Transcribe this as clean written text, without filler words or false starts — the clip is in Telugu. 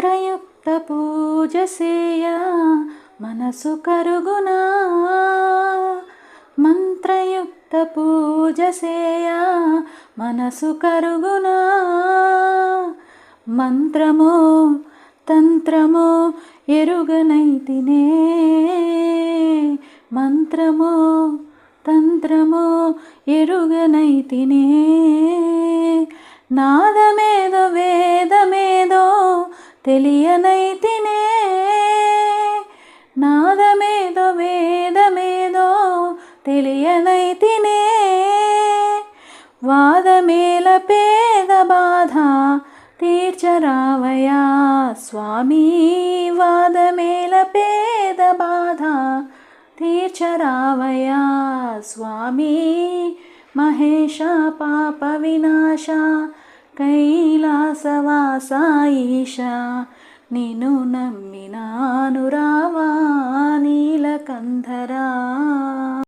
మంత్రయుక్త పూజ సేయ మనసు కరుగునా, మంత్రయుక్త పూజ సేయ మనసు కరుగునా. మంత్రమో తంత్రమో ఎరుగనైతినే, మంత్రమో తంత్రమో ఎరుగనైతినే. నాదమేదో వేదమేదో తెలియనైతినే, నాదమేదో వేదమేదో తెలియనైతినే. వాదమేల పేద బాధ తీర్చరావయా స్వామి, వాదమేల పేద బాధ తీర్చరావయా స్వామి. మహేశ పాప వినాశ కైలాసవాస ఈశ, నిన్ను నమ్మినాను రావా నీలకంఠరా.